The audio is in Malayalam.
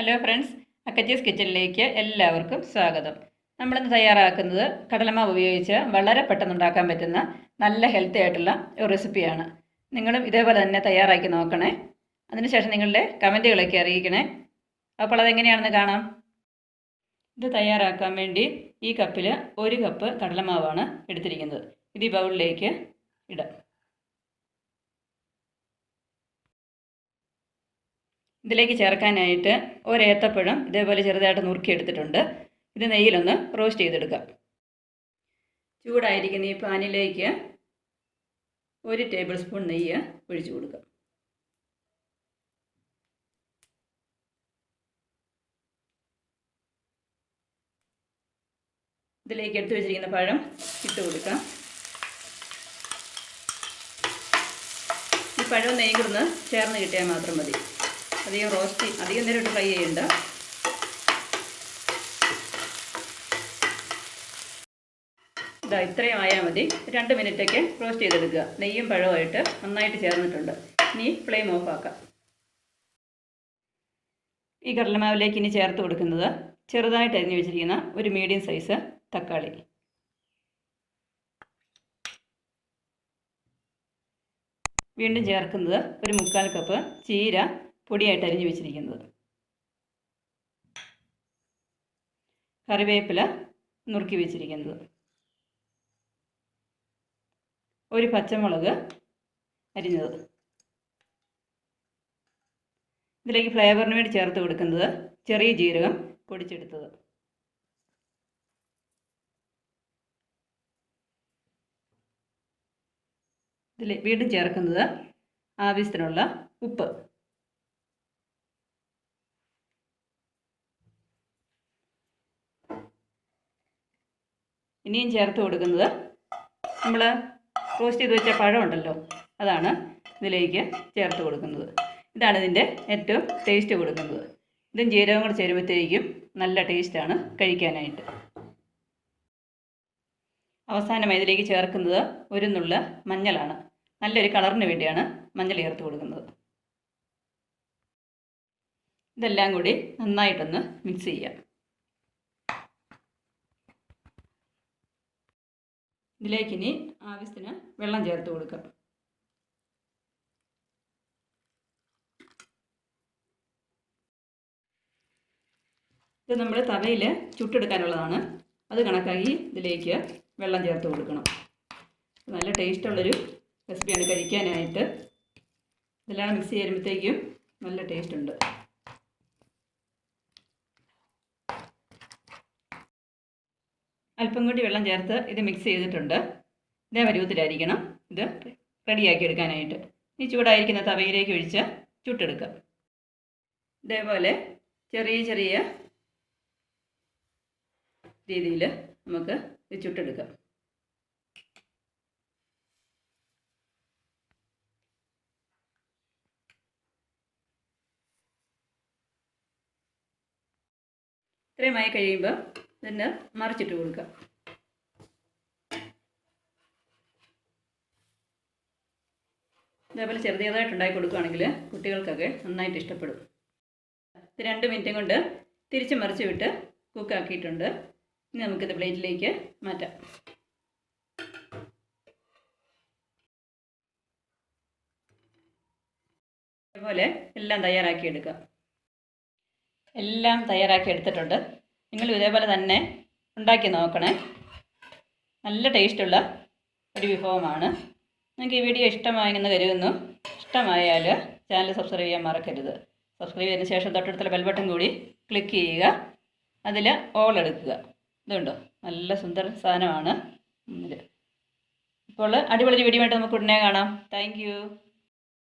ഹലോ ഫ്രണ്ട്സ്, അക്കച്ചീസ് കിച്ചണിലേക്ക് എല്ലാവർക്കും സ്വാഗതം. നമ്മളിന്ന് തയ്യാറാക്കുന്നത് കടലമാവ് ഉപയോഗിച്ച് വളരെ പെട്ടെന്ന് ഉണ്ടാക്കാൻ പറ്റുന്ന നല്ല ഹെൽത്തി ആയിട്ടുള്ള ഒരു റെസിപ്പിയാണ്. നിങ്ങളും ഇതേപോലെ തന്നെ തയ്യാറാക്കി നോക്കണേ. അതിനുശേഷം നിങ്ങളുടെ കമൻറ്റുകളൊക്കെ അറിയിക്കണേ. അപ്പോൾ അതെങ്ങനെയാണെന്ന് കാണാം. ഇത് തയ്യാറാക്കാൻ വേണ്ടി ഈ കപ്പിൽ 1 കപ്പ് കടലമാവാണ് എടുത്തിരിക്കുന്നത്. ഇത് ഈ ബൗളിലേക്ക് ഇടാം. ഇതിലേക്ക് ചേർക്കാനായിട്ട് ഒരേത്തപ്പഴം ഇതേപോലെ ചെറുതായിട്ട് നുറുക്കിയെടുത്തിട്ടുണ്ട്. ഇത് നെയ്യിലൊന്ന് റോസ്റ്റ് ചെയ്തെടുക്കാം. ചൂടായിരിക്കുന്ന ഈ പാനിലേക്ക് 1 ടേബിൾ സ്പൂൺ നെയ്യ് ഒഴിച്ചു കൊടുക്കാം. ഇതിലേക്ക് എടുത്തു വെച്ചിരിക്കുന്ന പഴം ഇട്ട് കൊടുക്കാം. ഈ പഴവും നെയ്യും കൂടെ ചേർന്ന് കിട്ടിയാൽ മാത്രം മതി. അധികം നേരം ഫ്രൈ ചെയ്യണ്ട. ഇതാ ഇത്രയും ആയാൽ മതി. 2 മിനിറ്റൊക്കെ റോസ്റ്റ് ചെയ്തെടുക്കുക. നെയ്യും പഴവുമായിട്ട് നന്നായിട്ട് ചേർന്നിട്ടുണ്ട്. ഇനി ഫ്ലെയിം ഓഫ് ആക്കാം. ഈ കടലമാവിലേക്ക് ഇനി ചേർത്ത് കൊടുക്കുന്നത് ചെറുതായിട്ട് അരിഞ്ഞു വെച്ചിരിക്കുന്ന ഒരു മീഡിയം സൈസ് തക്കാളി, വീണ്ടും ചേർക്കുന്നത് ഒരു 1/4 കപ്പ് ചീര പൊടിയായിട്ട് അരിഞ്ഞു വെച്ചിരിക്കുന്നത്, കറിവേപ്പില നുറുക്കി വെച്ചിരിക്കുന്നത്, ഒരു പച്ചമുളക് അരിഞ്ഞത്. ഇതിലേക്ക് ഫ്ലേവറിന് വേണ്ടി ചേർത്ത് കൊടുക്കുന്നത് ചെറിയ ജീരകം പൊടിച്ചെടുത്തത്. ഇതിൽ വീണ്ടും ചേർക്കുന്നത് ആവശ്യത്തിനുള്ള ഉപ്പ്. ഇനിയും ചേർത്ത് കൊടുക്കുന്നത് നമ്മൾ റോസ്റ്റ് ചെയ്ത് വെച്ച പഴമുണ്ടല്ലോ, അതാണ് ഇതിലേക്ക് ചേർത്ത് കൊടുക്കുന്നത്. ഇതാണ് ഇതിൻ്റെ ഏറ്റവും ടേസ്റ്റ് കൊടുക്കുന്നത്. ഇതും ജീരകം കൂടെ ചേരുമ്പോഴത്തേക്കും നല്ല ടേസ്റ്റാണ് കഴിക്കാനായിട്ട്. അവസാനമായി ഇതിലേക്ക് ചേർക്കുന്നത് ഒരു നുള്ള മഞ്ഞളാണ്. നല്ലൊരു കളറിന് വേണ്ടിയാണ് മഞ്ഞൾ ചേർത്ത് കൊടുക്കുന്നത്. ഇതെല്ലാം കൂടി നന്നായിട്ടൊന്ന് മിക്സ് ചെയ്യാം. ഇതിലേക്കിനി ആവശ്യത്തിന് വെള്ളം ചേർത്ത് കൊടുക്കാം. ഇത് നമ്മൾ തവയിൽ ചുട്ടെടുക്കാനുള്ളതാണ്. അത് കണക്കാക്കി ഇതിലേക്ക് വെള്ളം ചേർത്ത് കൊടുക്കണം. നല്ല ടേസ്റ്റുള്ളൊരു റെസിപ്പിയാണ് കഴിക്കാനായിട്ട്. ഇതെല്ലാം മിക്സ് ചെയ്യുമ്പോഴത്തേക്കും നല്ല ടേസ്റ്റ് ഉണ്ട്. അല്പം കൂടി വെള്ളം ചേർത്ത് ഇത് മിക്സ് ചെയ്തിട്ടുണ്ട്. ഇതേ പരുവത്തിലായിരിക്കണം ഇത് റെഡിയാക്കി എടുക്കാനായിട്ട്. ഈ ചൂടായിരിക്കുന്ന തവയിലേക്ക് ഒഴിച്ച് ചുട്ടെടുക്കാം. ഇതേപോലെ ചെറിയ ചെറിയ രീതിയിൽ നമുക്ക് ഇത് ചുട്ടെടുക്കാം. ഇത്രയുമായി കഴിയുമ്പോൾ ഇതിന് മറിച്ചിട്ട് കൊടുക്കാം. ഇതേപോലെ ചെറുതായിട്ട് ഉണ്ടാക്കി കൊടുക്കുകയാണെങ്കിൽ കുട്ടികൾക്കൊക്കെ നന്നായിട്ട് ഇഷ്ടപ്പെടും. ഇത് 2 മിനിറ്റും കൊണ്ട് തിരിച്ച് മറിച്ച് വിട്ട് കുക്കാക്കിയിട്ടുണ്ട്. ഇനി നമുക്കിത് പ്ലേറ്റിലേക്ക് മാറ്റാം. അതുപോലെ എല്ലാം തയ്യാറാക്കി എടുക്കാം. എല്ലാം തയ്യാറാക്കി എടുത്തിട്ടുണ്ട്. നിങ്ങളും ഇതേപോലെ തന്നെ ഉണ്ടാക്കി നോക്കണേ. നല്ല ടേസ്റ്റുള്ള ഒരു വിഭവമാണ്. നിങ്ങൾക്ക് ഈ വീഡിയോ ഇഷ്ടമായെന്ന് കരുതുന്നു. ഇഷ്ടമായാൽ ചാനൽ സബ്സ്ക്രൈബ് ചെയ്യാൻ മറക്കരുത്. സബ്സ്ക്രൈബ് ചെയ്തതിന് ശേഷം തൊട്ടടുത്തുള്ള ബെൽ ബട്ടൺ കൂടി ക്ലിക്ക് ചെയ്യുക. അതിൽ ഓൾ എടുക്കുക. ഇതുണ്ടോ, നല്ല സുന്ദര സാധനമാണ്. ഇപ്പോൾ അടിപൊളി വീഡിയോ ആയിട്ട് നമുക്ക് ഉടനെ കാണാം. Thank you.